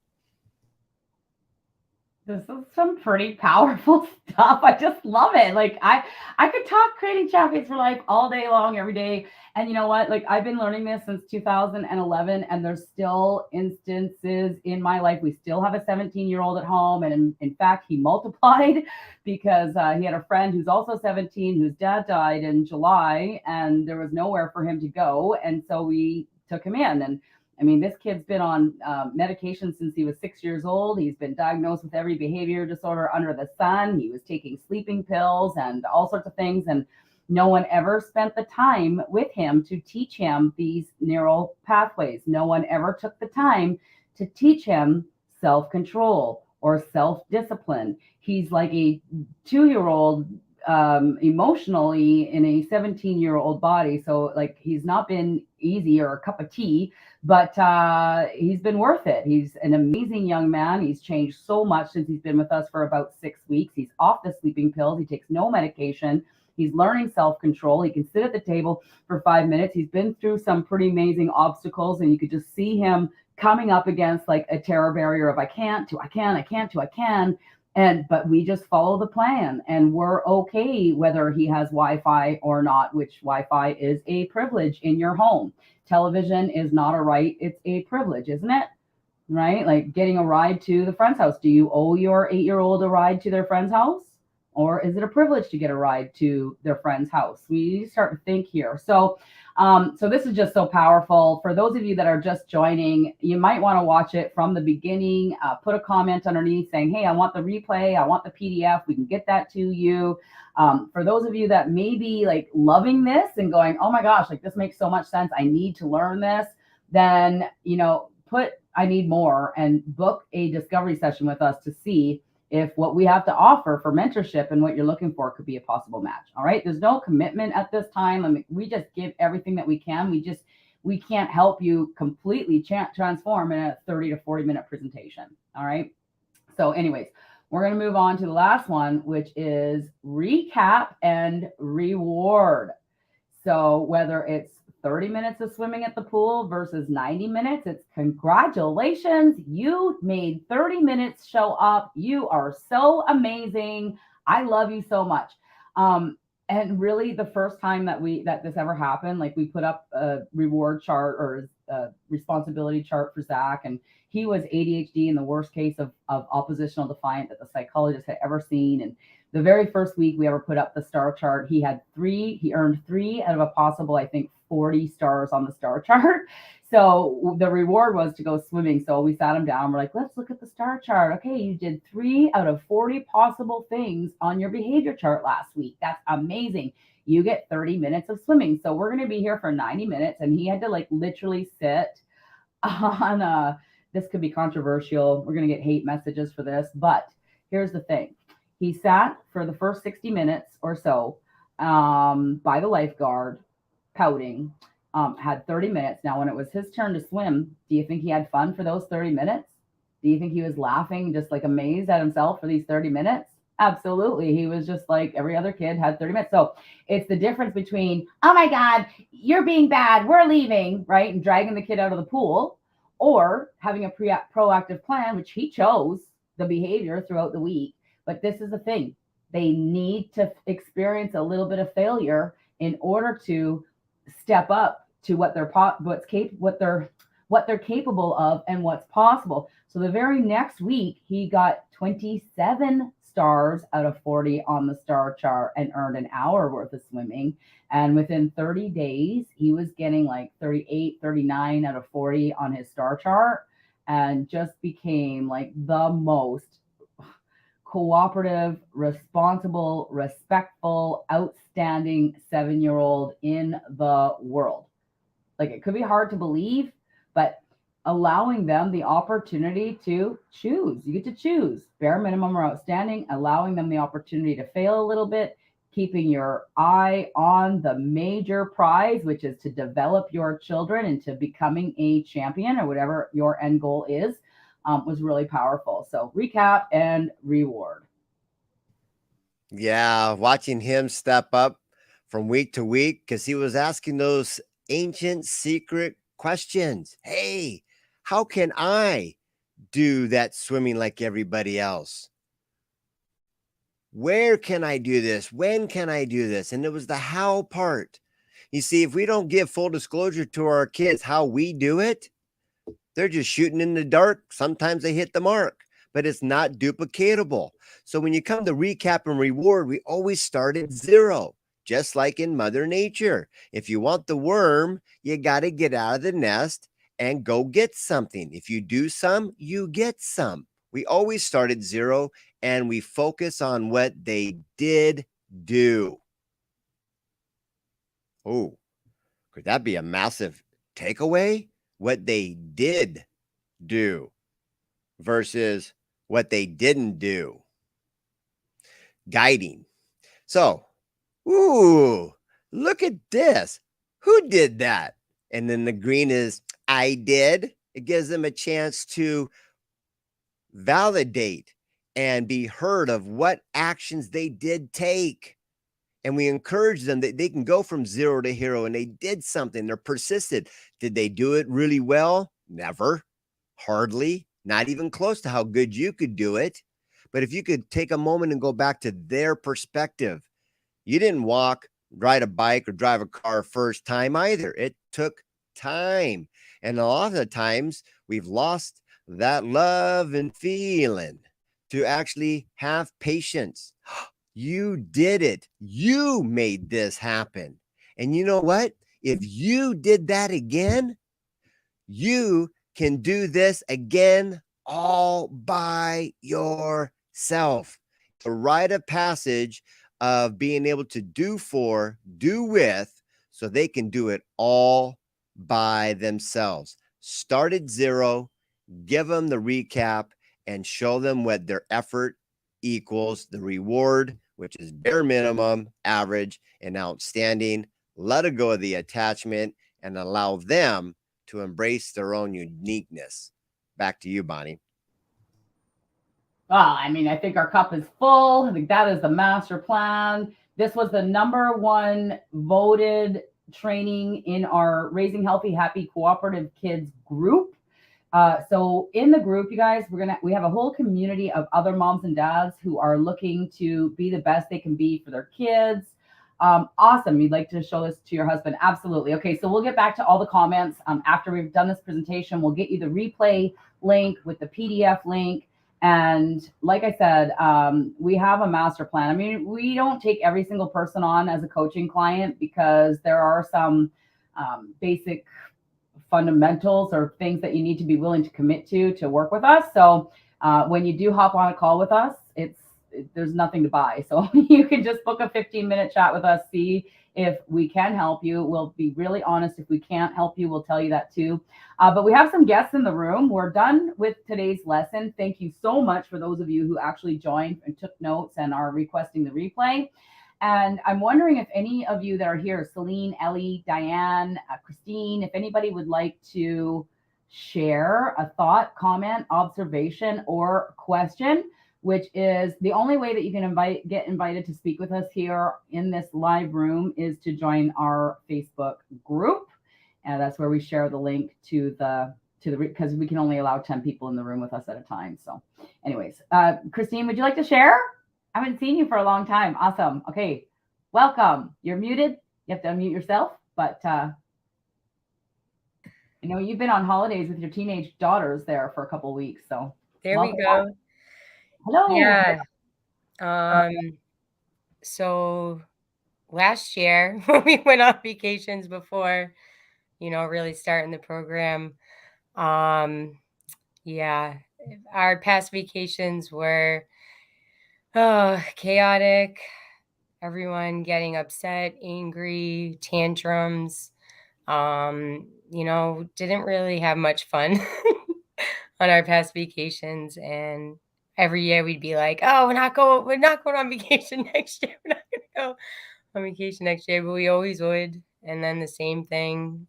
This is some pretty powerful stuff. I just love it. Like I could talk creating champions for life all day long, every day. And you know what? Like I've been learning this since 2011, and there's still instances in my life. We still have a 17-year-old at home, and in fact, he multiplied because he had a friend who's also 17, whose dad died in July, and there was nowhere for him to go, and so we took him in. And I mean, this kid's been on medication since he was 6 years old. He's been diagnosed with every behavior disorder under the sun. He was taking sleeping pills and all sorts of things. And no one ever spent the time with him to teach him these neural pathways. No one ever took the time to teach him self-control or self-discipline. He's like a 2-year-old emotionally in a 17-year-old body. So like he's not been easy or a cup of tea, but he's been worth it. He's an amazing young man. He's changed so much since he's been with us for about 6 weeks. He's off the sleeping pills. He takes no medication. He's learning self-control. He can sit at the table for 5 minutes. He's been through some pretty amazing obstacles, and you could just see him coming up against like a terror barrier of I can't to I can, I can't to I can. But we just follow the plan, and we're okay whether he has Wi-Fi or not, which Wi-Fi is a privilege in your home. Television is not a right, it's a privilege, isn't it? Right? Like getting a ride to the friend's house. Do you owe your 8-year-old a ride to their friend's house? Or is it a privilege to get a ride to their friend's house? We start to think here. So this is just so powerful. For those of you that are just joining, you might want to watch it from the beginning. Put a comment underneath saying, hey, I want the replay. I want the PDF. We can get that to you. For those of you that may be like loving this and going, oh my gosh, like this makes so much sense. I need to learn this. Then, put I need more and book a discovery session with us to see if what we have to offer for mentorship and what you're looking for could be a possible match. All right. There's no commitment at this time. I mean, we just give everything that we can. We can't help you completely transform in a 30 to 40 minute presentation. All right. So anyways, we're going to move on to the last one, which is recap and reward. So whether it's 30 minutes of swimming at the pool versus 90 minutes, it's congratulations. You made 30 minutes show up. You are so amazing. I love you so much. And really the first time that this ever happened, like we put up a reward chart or a responsibility chart for Zach, and he was ADHD in the worst case of oppositional defiant that the psychologist had ever seen. And The very first week we ever put up the star chart, he earned 3 out of a possible, I think, 40 stars on the star chart. So the reward was to go swimming. So we sat him down. We're like, let's look at the star chart. Okay, you did 3 out of 40 possible things on your behavior chart last week. That's amazing. You get 30 minutes of swimming. So we're going to be here for 90 minutes. And he had to like literally sit on this could be controversial. We're going to get hate messages for this. But here's the thing. He sat for the first 60 minutes or so by the lifeguard, pouting, had 30 minutes. Now, when it was his turn to swim, do you think he had fun for those 30 minutes? Do you think he was laughing, just like amazed at himself for these 30 minutes? Absolutely. He was just like every other kid had 30 minutes. So it's the difference between, oh my God, you're being bad, we're leaving, right? And dragging the kid out of the pool, or having a proactive plan, which he chose the behavior throughout the week. But this is the thing. They need to experience a little bit of failure in order to step up to what they're capable of and what's possible. So the very next week, he got 27 stars out of 40 on the star chart and earned an hour worth of swimming. And within 30 days, he was getting like 38, 39 out of 40 on his star chart, and just became like the most cooperative, responsible, respectful, outstanding 7-year-old in the world. Like, it could be hard to believe, but allowing them the opportunity to choose. You get to choose bare minimum or outstanding, allowing them the opportunity to fail a little bit, keeping your eye on the major prize, which is to develop your children into becoming a champion or whatever your end goal is, was really powerful. So recap and reward. Yeah, watching him step up from week to week, because he was asking those ancient secret questions. Hey, how can I do that swimming like everybody else? Where can I do this? When can I do this? And it was the how part. You see, if we don't give full disclosure to our kids how we do it, they're just shooting in the dark. Sometimes they hit the mark, but it's not duplicatable. So when you come to recap and reward, we always start at 0, just like in Mother Nature. If you want the worm, you got to get out of the nest and go get something. If you do some, you get some. We always start at 0, and we focus on what they did do. Oh, could that be a massive takeaway? What they did do versus what they didn't do. Guiding. So, look at this. Who did that? And then the green is, I did. It gives them a chance to validate and be heard of what actions they did take. And we encourage them that they can go from 0 to hero, and they did something. They're persistent. Did they do it really well? Never, hardly, not even close to how good you could do it. But if you could take a moment and go back to their perspective, you didn't walk, ride a bike, or drive a car first time either. It took time. And a lot of the times we've lost that love and feeling to actually have patience. You did it. You made this happen. And you know what? If you did that again, you can do this again all by yourself. The rite of passage of being able to do for, do with, so they can do it all by themselves. Start at 0, give them the recap, and show them what their effort equals the reward, which is bare minimum, average, and outstanding. Let go of the attachment and allow them to embrace their own uniqueness. Back to you, Bonnie. Well, I mean, I think our cup is full. I think that is the master plan. This was the #1 voted training in our Raising Healthy, Happy, Cooperative Kids group. So in the group, you guys, we have a whole community of other moms and dads who are looking to be the best they can be for their kids. Awesome. You'd like to show this to your husband? Absolutely. Okay. So we'll get back to all the comments after we've done this presentation. We'll get you the replay link with the PDF link, And like I said, we have a master plan. I mean, we don't take every single person on as a coaching client because there are some basic fundamentals or things that you need to be willing to commit to work with us. So when you do hop on a call with us, there's nothing to buy. So you can just book a 15-minute chat with us, see if we can help you. We'll be really honest. If we can't help you, we'll tell you that too. But we have some guests in the room. We're done with today's lesson. Thank you so much for those of you who actually joined and took notes and are requesting the replay. And I'm wondering if any of you that are here, Celine, Ellie, Diane, Christine, if anybody would like to share a thought, comment, observation, or question, which is the only way that you can get invited to speak with us here in this live room is to join our Facebook group. And that's where we share the link to the because we can only allow 10 people in the room with us at a time. So anyways, Christine, would you like to share? I haven't seen you for a long time. Awesome. Okay. Welcome. You're muted. You have to unmute yourself, but I know you've been on holidays with your teenage daughters there for a couple of weeks. So there we go. Back. Hello. Yeah. So last year when we went on vacations before, really starting the program, yeah, our past vacations were chaotic. Everyone getting upset, angry, tantrums. Didn't really have much fun on our past vacations. And every year we'd be like, oh, we're not going on vacation next year. We're not going to go on vacation next year, but we always would. And then the same thing,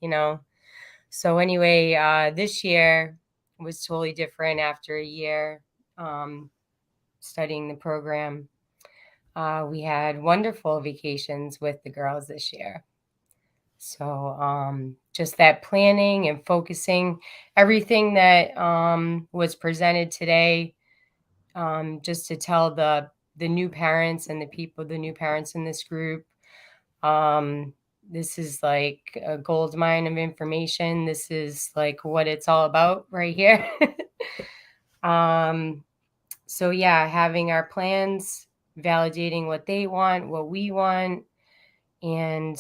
So anyway, this year was totally different after a year studying the program. We had wonderful vacations with the girls this year. So just that planning and focusing, everything that was presented today, just to tell the new parents and the new parents in this group, this is like a gold mine of information. This is like what it's all about right here. So yeah, having our plans, validating what they want, what we want, and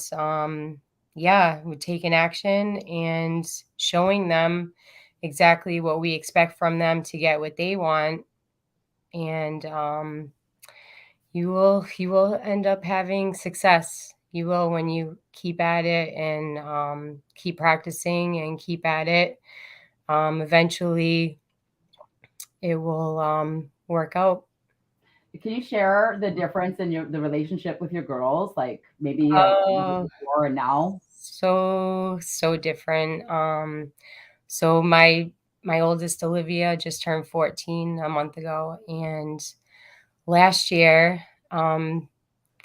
we're taking action and showing them exactly what we expect from them to get what they want. And you will end up having success. You will when you keep at it and keep practicing and keep at it. Eventually, it will work out. Can you share the difference in the relationship with your girls, like maybe before and now? So different. So my oldest Olivia just turned 14 a month ago, and last year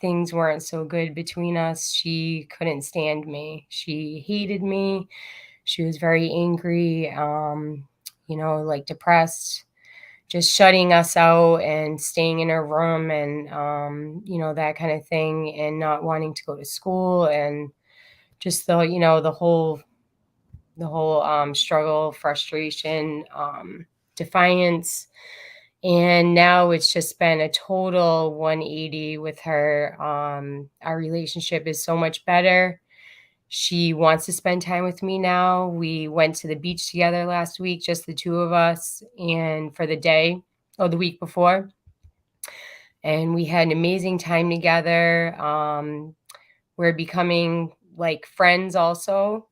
things weren't so good between us. She couldn't stand me. She hated me. She was very angry, like depressed, just shutting us out and staying in her room and, that kind of thing, and not wanting to go to school, and just the whole struggle, frustration, defiance. And now it's just been a total 180 with her. Our relationship is so much better. She wants to spend time with me now. We went to the beach together last week, just the two of us, and for the week before. And we had an amazing time together. We're becoming like friends also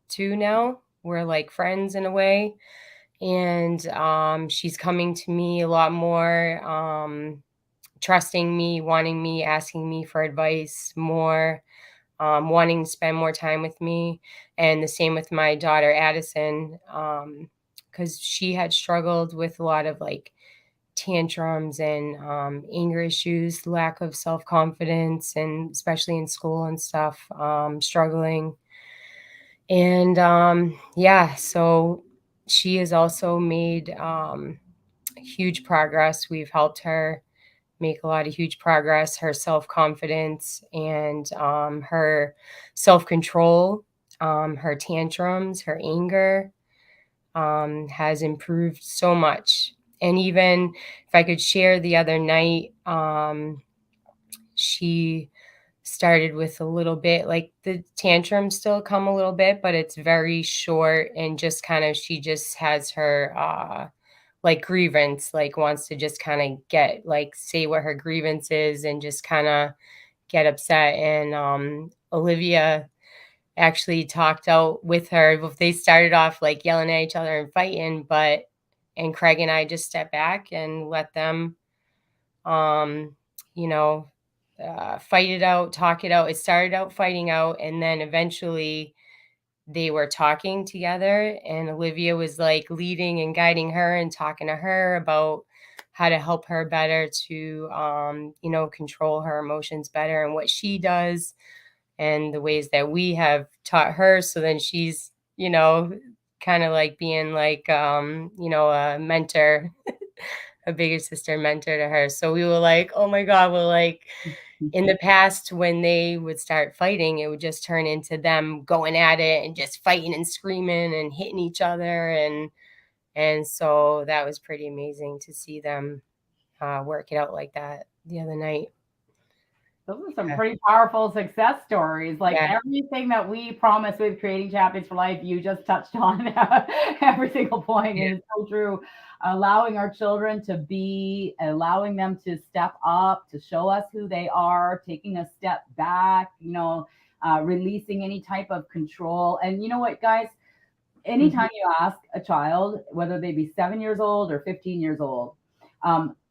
too now. We're like friends in a way. And she's coming to me a lot more, trusting me, wanting me, asking me for advice more, wanting to spend more time with me. And the same with my daughter, Addison, because she had struggled with a lot of like tantrums and anger issues, lack of self-confidence, and especially in school and stuff, struggling. And so she has also made huge progress. We've helped her make a lot of huge progress. Her self-confidence and her self-control, her tantrums, her anger has improved so much. And even if I could share the other night, she started with a little bit, like the tantrums still come a little bit, but it's very short and just kind of, she just has her like grievance, like wants to just kind of get, like, say what her grievance is and just kind of get upset. And Olivia actually talked out with her. They started off like yelling at each other and fighting, and Craig and I just stepped back and let them, um, you know, fight it out, talk it out. It started out fighting out, and then eventually they were talking together, and Olivia was like leading and guiding her and talking to her about how to help her better to, control her emotions better and what she does and the ways that we have taught her. So then she's, kind of like being like, a mentor, a bigger sister mentor to her. So we were like, oh my God, we're like, in the past, when they would start fighting, it would just turn into them going at it and just fighting and screaming and hitting each other. And so that was pretty amazing to see them work it out like that the other night. Those are some Yeah. pretty powerful success stories. Like Yeah. everything that we promise with creating champions for life, you just touched on every single point. Yeah. And it's so true. Allowing our children to be, allowing them to step up, to show us who they are, taking a step back, releasing any type of control. And you know what, guys? Anytime you ask a child, whether they be 7 years old or 15 years old,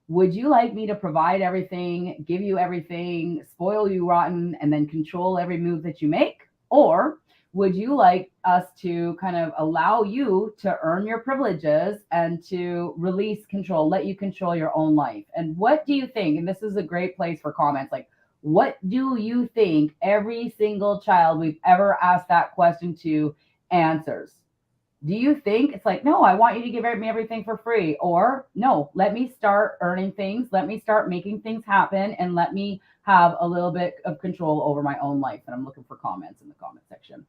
would you like me to provide everything, give you everything, spoil you rotten, and then control every move that you make? Or would you like us to kind of allow you to earn your privileges and to release control, let you control your own life? And what do you think? And this is a great place for comments. Like, what do you think every single child we've ever asked that question to answers? Do you think it's like, no, I want you to give me everything for free? Or no, let me start earning things. Let me start making things happen and let me have a little bit of control over my own life. And I'm looking for comments in the comment section.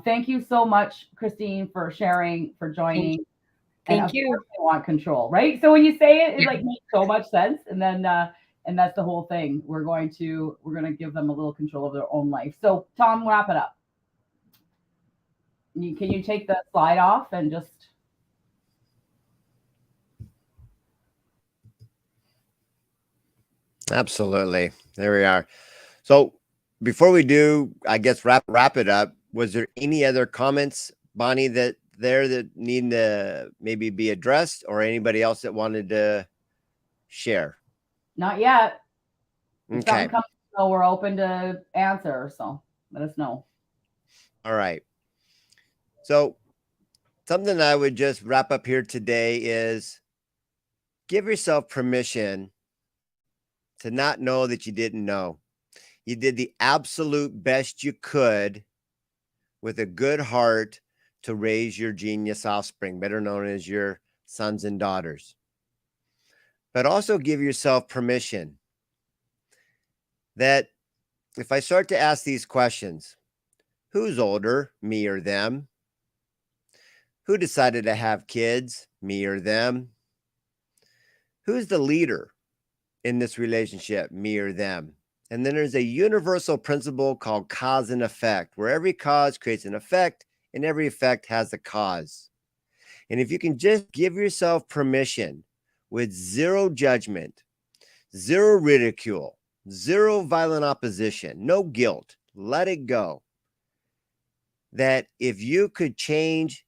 Thank you so much, Christine, for sharing, for joining. And Thank of you. course I want control, right? So when you say it, it Yeah. like makes so much sense. And that's the whole thing. We're going to give them a little control of their own life. So Tom, wrap it up. Can you take the slide off and just. Absolutely. There we are. So before we do, I guess wrap it up. Was there any other comments, Bonnie, that need to maybe be addressed, or anybody else that wanted to share? Not yet. If Okay. something comes, so we're open to answer. So let us know. All right. So something I would just wrap up here today is give yourself permission to not know that you didn't know. You did the absolute best you could with a good heart to raise your genius offspring, better known as your sons and daughters. But also give yourself permission that if I start to ask these questions, who's older, me or them? Who decided to have kids, me or them? Who's the leader in this relationship, me or them? And then there's a universal principle called cause and effect, where every cause creates an effect and every effect has a cause. And if you can just give yourself permission with zero judgment, zero ridicule, zero violent opposition, no guilt, let it go. That if you could change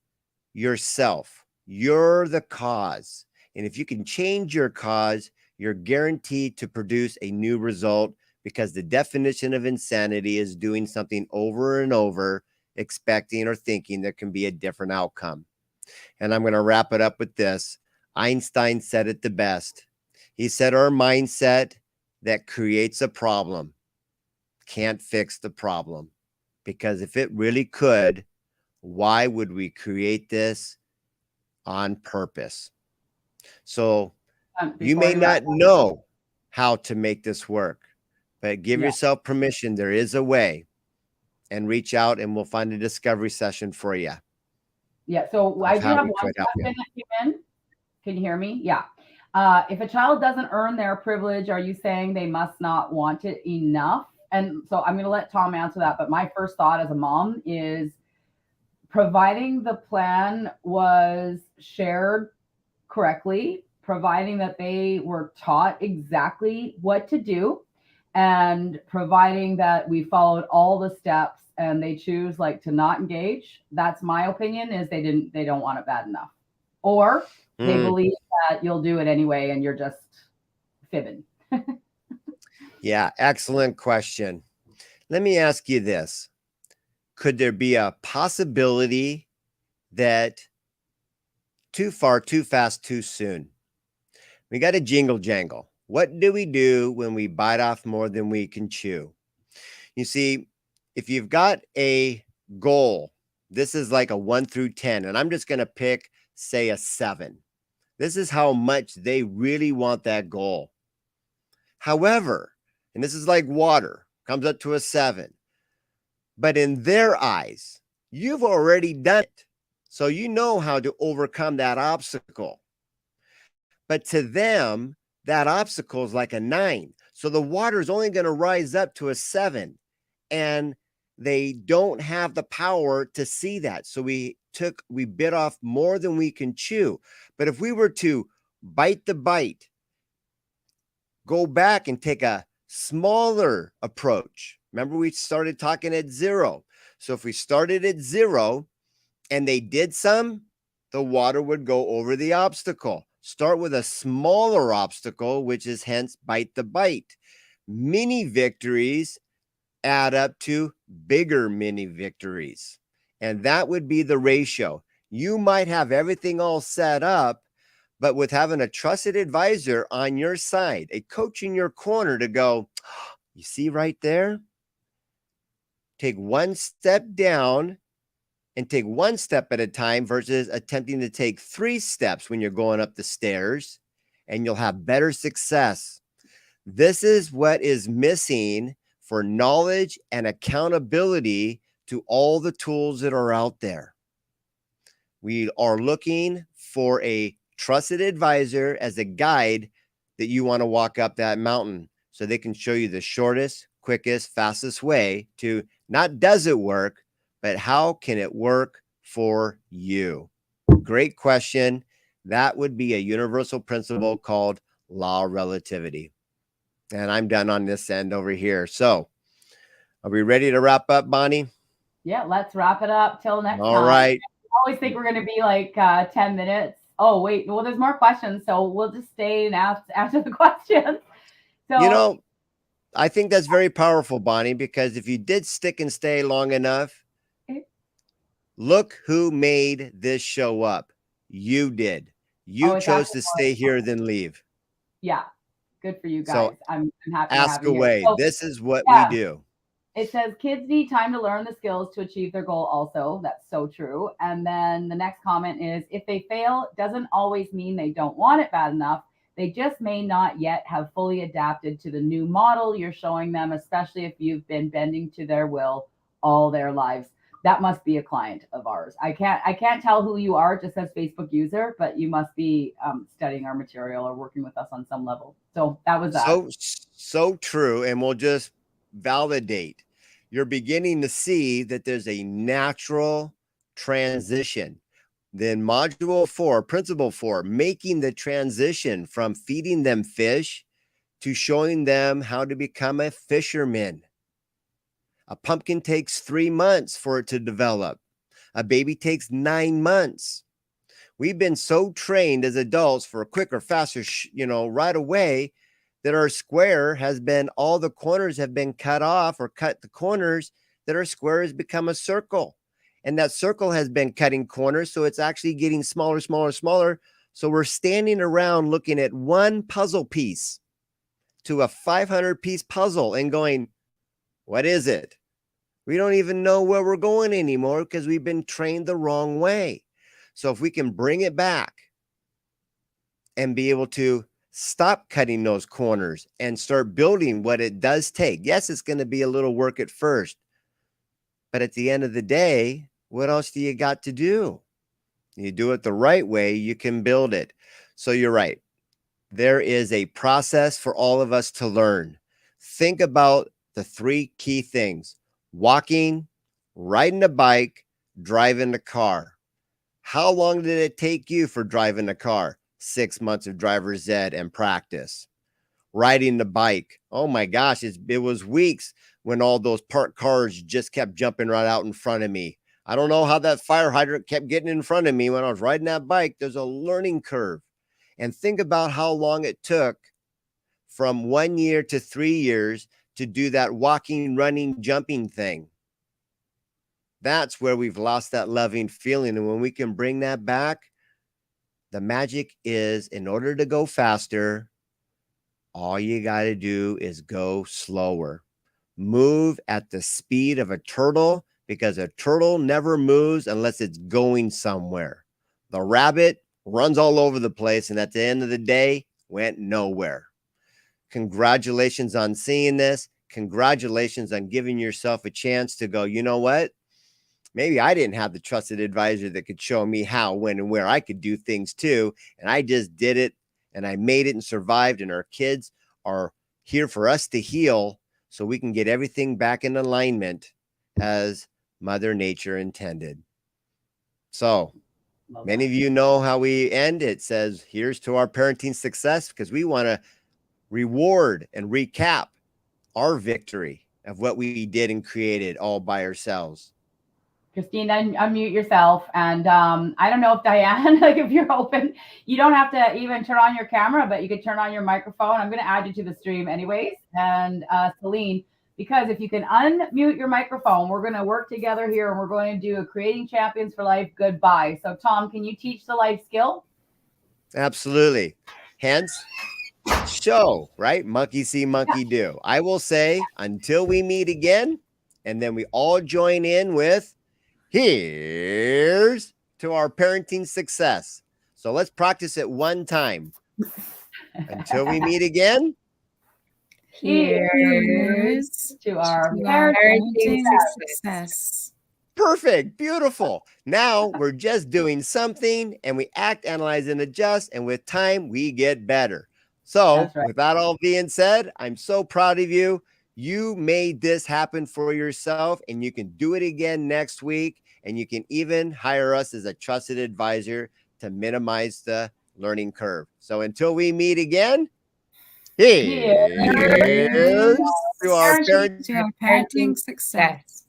yourself, you're the cause. And if you can change your cause, you're guaranteed to produce a new result, because the definition of insanity is doing something over and over, expecting or thinking there can be a different outcome. And I'm going to wrap it up with this. Einstein said it the best. He said, our mindset that creates a problem can't fix the problem, because if it really could, why would we create this on purpose? So you may not know how to make this work, but give yourself permission. There is a way, and reach out and we'll find a discovery session for you. Yeah. So I do have one question that came in. Can you hear me? Yeah. If a child doesn't earn their privilege, are you saying they must not want it enough? And so I'm going to let Tom answer that. But my first thought as a mom is providing the plan was shared correctly, providing that they were taught exactly what to do, and providing that we followed all the steps and they choose like to not engage. That's my opinion, is they don't want it bad enough. Or they believe that you'll do it anyway and you're just fibbing. Yeah, excellent question. Let me ask you this. Could there be a possibility that too far, too fast, too soon? We got a jingle jangle. What do we do when we bite off more than we can chew? You see, if you've got a goal, this is like a 1 through 10, and I'm just going to pick, say, a 7. This is how much they really want that goal. However, and this is like water, comes up to a 7. But in their eyes, you've already done it. So you know how to overcome that obstacle. But to them, that obstacle is like a 9. So the water is only going to rise up to a 7. And they don't have the power to see that. So we bit off more than we can chew. But if we were to bite the bite, go back and take a smaller approach. Remember, we started talking at 0. So if we started at 0 and they did some, the water would go over the obstacle. Start with a smaller obstacle, which is hence bite the bite. Mini victories add up to bigger mini victories. And that would be the ratio. You might have everything all set up, but with having a trusted advisor on your side, a coach in your corner to go, you see right there? Take one step down and take one step at a time versus attempting to take 3 steps when you're going up the stairs, and you'll have better success. This is what is missing for knowledge and accountability to all the tools that are out there. We are looking for a trusted advisor as a guide that you want to walk up that mountain, so they can show you the shortest, quickest, fastest way to not does it work, but how can it work for you? Great question. That would be a universal principle called law of relativity. And I'm done on this end over here. So are we ready to wrap up, Bonnie? Yeah, let's wrap it up till next time. All right. I always think we're going to be like 10 minutes. Oh, wait. Well, there's more questions, so we'll just stay and answer the questions. So, you know, I think that's very powerful, Bonnie, because if you did stick and stay long enough, look who made this show up. You did. You chose to stay here than leave. Yeah. Good for you guys. So I'm happy. Ask away. So, this is what we do. It says kids need time to learn the skills to achieve their goal also. That's so true. And then the next comment is, if they fail, it doesn't always mean they don't want it bad enough. They just may not yet have fully adapted to the new model you're showing them, especially if you've been bending to their will all their lives. That must be a client of ours. I can't tell who you are, just as Facebook user, but you must be studying our material or working with us on some level. So that was that. So true. And we'll just validate. You're beginning to see that there's a natural transition. Then module 4, principle 4, making the transition from feeding them fish to showing them how to become a fisherman. A pumpkin takes 3 months for it to develop. A baby takes 9 months. We've been so trained as adults for quicker, faster, right away, that our square has been, all the corners have been cut off, or cut the corners, that our square has become a circle. And that circle has been cutting corners, so it's actually getting smaller, smaller, smaller. So we're standing around looking at one puzzle piece to a 500-piece puzzle and going, what is it? We don't even know where we're going anymore because we've been trained the wrong way. So if we can bring it back and be able to stop cutting those corners and start building what it does take. Yes, it's going to be a little work at first, but at the end of the day, what else do you got to do? You do it the right way, you can build it. So you're right. there is a process for all of us to learn. Think about the 3 key things: walking, riding a bike, driving a car. How long did it take you for driving a car? 6 months of driver's ed and practice. Riding the bike, oh my gosh, it was weeks when all those parked cars just kept jumping right out in front of me. I don't know how that fire hydrant kept getting in front of me when I was riding that bike. There's a learning curve. And think about how long it took from 1 year to 3 years to do that walking, running, jumping thing. That's where we've lost that loving feeling. And when we can bring that back, the magic is, in order to go faster, all you got to do is go slower. Move at the speed of a turtle, because a turtle never moves unless it's going somewhere. The rabbit runs all over the place, and at the end of the day, went nowhere. Congratulations on seeing this. Congratulations on giving yourself a chance to go, you know what? Maybe I didn't have the trusted advisor that could show me how, when, and where I could do things too. And I just did it, and I made it and survived. And our kids are here for us to heal so we can get everything back in alignment as Mother Nature intended. So many of you know how we end. It says, here's to our parenting success, because we want to reward and recap our victory of what we did and created all by ourselves. Christine, unmute yourself. And I don't know if Diane, like if you're open, you don't have to even turn on your camera, but you could turn on your microphone. I'm going to add you to the stream anyways. And Celine, because if you can unmute your microphone, we're going to work together here, and we're going to do a Creating Champions for Life goodbye. So Tom, can you teach the life skill? Absolutely. Hence, show, right? Monkey see, monkey do. I will say, until we meet again, and then we all join in with, here's to our parenting success. So let's practice it one time. Until we meet again. Here's to our parenting success. Perfect. Beautiful. Now we're just doing something, and we act, analyze, and adjust. And with time, we get better. So with that all being said, I'm so proud of you. You made this happen for yourself, and you can do it again next week. And you can even hire us as a trusted advisor to minimize the learning curve. So until we meet again, here's to our parenting success.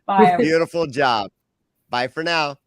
Bye. Beautiful job. Bye for now.